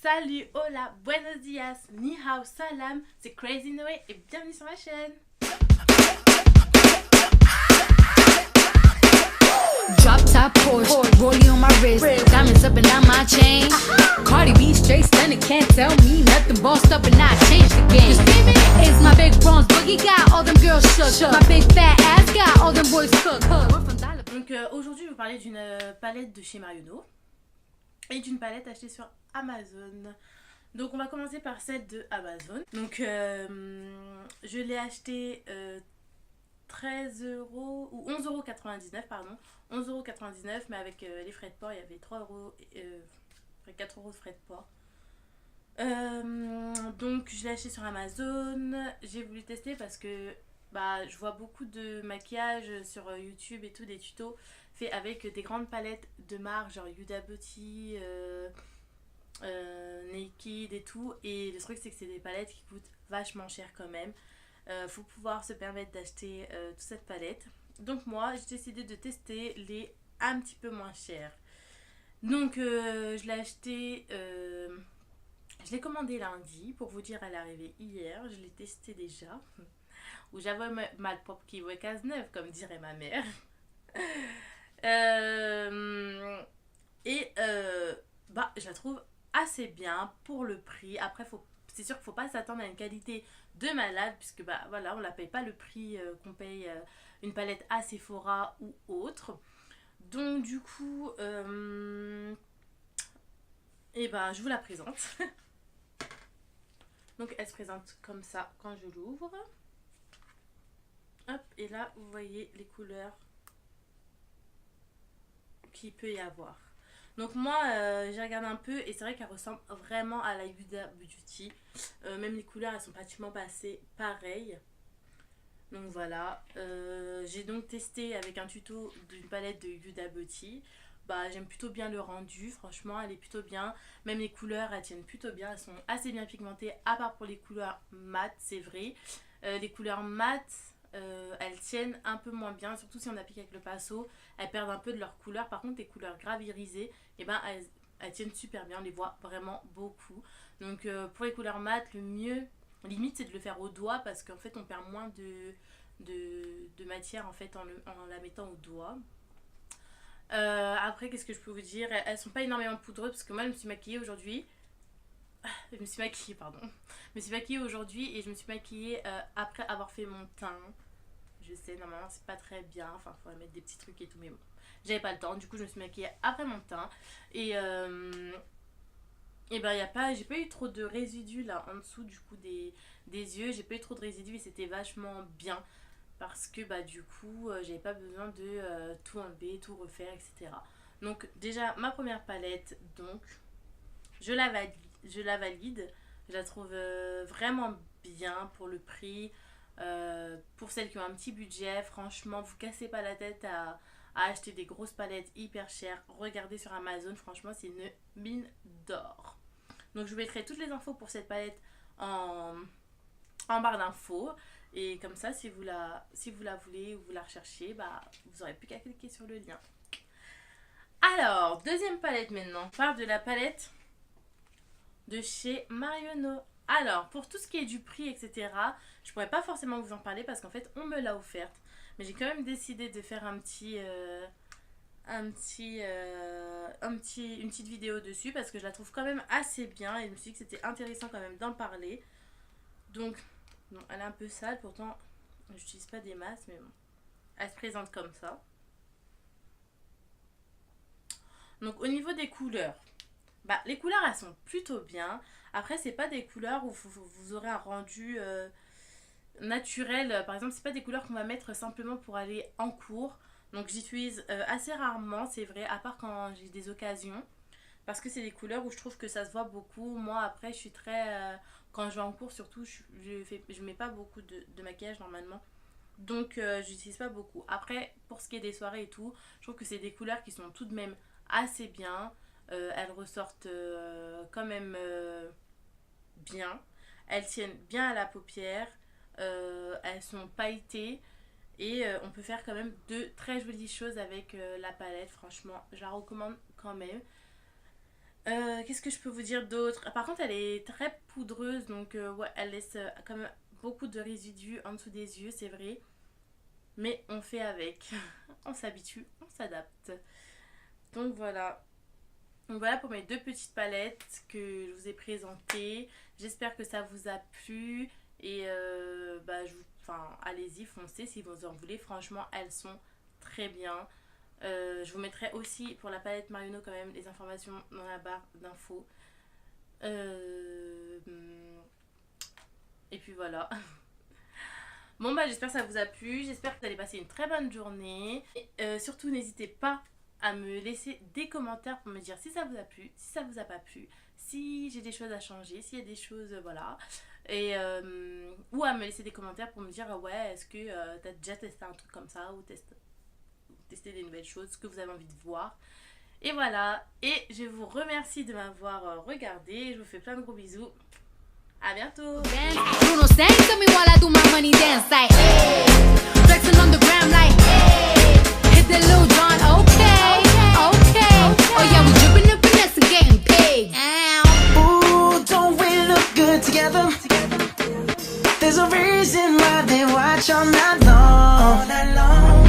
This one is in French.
Salut, hola, buenos días, ni hao, salam, c'est Crazy Noé et bienvenue sur ma chaîne. Drop top Porsche, rollie on my wrist, diamonds up and down my chain. Cardi B straight stunning, can't tell me nothing. Bossed up and I changed the game. It's my big bronze boogie got all them girls shook. My big fat ass got all them boys cooked. Donc aujourd'hui je vais vous parler d'une palette de chez Marionneau et d'une palette achetée sur Amazon. Donc on va commencer par celle de Amazon. Donc je l'ai achetée 13 euros ou 11,99 €, pardon, 11,99 € mais avec les frais de port il y avait 3 euros, 4 euros de frais de port. Donc je l'ai acheté sur Amazon. J'ai voulu tester parce que je vois beaucoup de maquillage sur YouTube et tout, des tutos faits avec des grandes palettes de marque genre Huda Beauty, Naked et tout, et le truc c'est que c'est des palettes qui coûtent vachement cher quand même. Faut pouvoir se permettre d'acheter toute cette palette. Donc moi j'ai décidé de tester les un petit peu moins chers. Donc je l'ai acheté, je l'ai commandé lundi, pour vous dire elle est arrivée hier, je l'ai testé déjà. Ou j'avais mal pop qui voit case neuve comme dirait ma mère. Je la trouve assez bien pour le prix. Après c'est sûr qu'il ne faut pas s'attendre à une qualité de malade, puisque voilà, on ne la paye pas le prix qu'on paye une palette à Sephora ou autre. Donc du coup je vous la présente. Donc elle se présente comme ça quand je l'ouvre. Hop, et là vous voyez les couleurs qu'il peut y avoir. Donc moi j'ai regardé un peu et c'est vrai qu'elle ressemble vraiment à la Huda Beauty. Même les couleurs elles sont pratiquement passées pareilles. Donc voilà, j'ai donc testé avec un tuto d'une palette de Huda Beauty. J'aime plutôt bien le rendu, franchement elle est plutôt bien. Même les couleurs elles tiennent plutôt bien, elles sont assez bien pigmentées, à part pour les couleurs mat, c'est vrai. Les couleurs mat elles tiennent un peu moins bien, surtout si on applique avec le pinceau, elles perdent un peu de leur couleur. Par contre les couleurs gravirisées, elles tiennent super bien, on les voit vraiment beaucoup. Donc pour les couleurs mat, le mieux limite c'est de le faire au doigt, parce qu'en fait on perd moins de matière en fait en la mettant au doigt. Après qu'est-ce que je peux vous dire, elles sont pas énormément poudreuses parce que moi je me suis maquillée aujourd'hui. Je me suis maquillée aujourd'hui et je me suis maquillée après avoir fait mon teint. Je sais, normalement c'est pas très bien, enfin il faudrait mettre des petits trucs et tout, mais bon, j'avais pas le temps, du coup je me suis maquillée après mon teint. Et j'ai pas eu trop de résidus là en dessous du coup des yeux, j'ai pas eu trop de résidus et c'était vachement bien. Parce que du coup j'avais pas besoin de tout enlever, tout refaire, etc. Donc déjà ma première palette, donc je la valide. Je la trouve vraiment bien pour le prix. Pour celles qui ont un petit budget, franchement vous cassez pas la tête à acheter des grosses palettes hyper chères. Regardez sur Amazon, franchement c'est une mine d'or. Donc je vous mettrai toutes les infos pour cette palette en barre d'infos. Et comme ça, si vous la voulez ou vous la recherchez, vous aurez plus qu'à cliquer sur le lien. Alors, deuxième palette maintenant. On parle de la palette de chez Marionneau. Alors, pour tout ce qui est du prix, etc., je pourrais pas forcément vous en parler parce qu'en fait, on me l'a offerte. Mais j'ai quand même décidé de faire une petite vidéo dessus parce que je la trouve quand même assez bien et je me suis dit que c'était intéressant quand même d'en parler. Donc, bon, elle est un peu sale, pourtant j'utilise pas des masses, mais bon, elle se présente comme ça. Donc au niveau des couleurs, les couleurs elles sont plutôt bien. Après c'est pas des couleurs où vous aurez un rendu naturel. Par exemple c'est pas des couleurs qu'on va mettre simplement pour aller en cours. Donc j'utilise assez rarement, c'est vrai, à part quand j'ai des occasions. Parce que c'est des couleurs où je trouve que ça se voit beaucoup. Moi après je suis très... quand je vais en cours surtout, je mets pas beaucoup de maquillage normalement. Donc j'utilise pas beaucoup. Après pour ce qui est des soirées et tout, je trouve que c'est des couleurs qui sont tout de même assez bien. Elles ressortent quand même bien. Elles tiennent bien à la paupière. Elles sont pailletées. Et on peut faire quand même de très jolies choses avec la palette. Franchement je la recommande quand même. Qu'est-ce que je peux vous dire d'autre? Par contre, elle est très poudreuse, donc ouais, elle laisse quand même beaucoup de résidus en dessous des yeux, c'est vrai. Mais on fait avec. On s'habitue, on s'adapte. Donc voilà. Donc voilà pour mes deux petites palettes que je vous ai présentées. J'espère que ça vous a plu. Et allez-y, foncez si vous en voulez. Franchement, elles sont très bien. Je vous mettrai aussi pour la palette Marionneau quand même les informations dans la barre d'infos. Et puis voilà. Bon bah j'espère que ça vous a plu. J'espère que vous allez passer une très bonne journée. Et, surtout n'hésitez pas à me laisser des commentaires pour me dire si ça vous a plu, si ça vous a pas plu, si j'ai des choses à changer, s'il y a des choses, voilà. Et, ou à me laisser des commentaires pour me dire ouais, est-ce que t'as déjà testé un truc comme ça ou tester des nouvelles choses, ce que vous avez envie de voir. Et voilà, et je vous remercie de m'avoir regardé. Je vous fais plein de gros bisous. À bientôt. Bruno sang to me while I do my money dance like hey. Flexing on the gram like hey. Hit the Lil Jon, okay. Oh yeah, we dripping and finesse and getting paid. Ooh, don't we look good together? There's a reason why they watch all night long.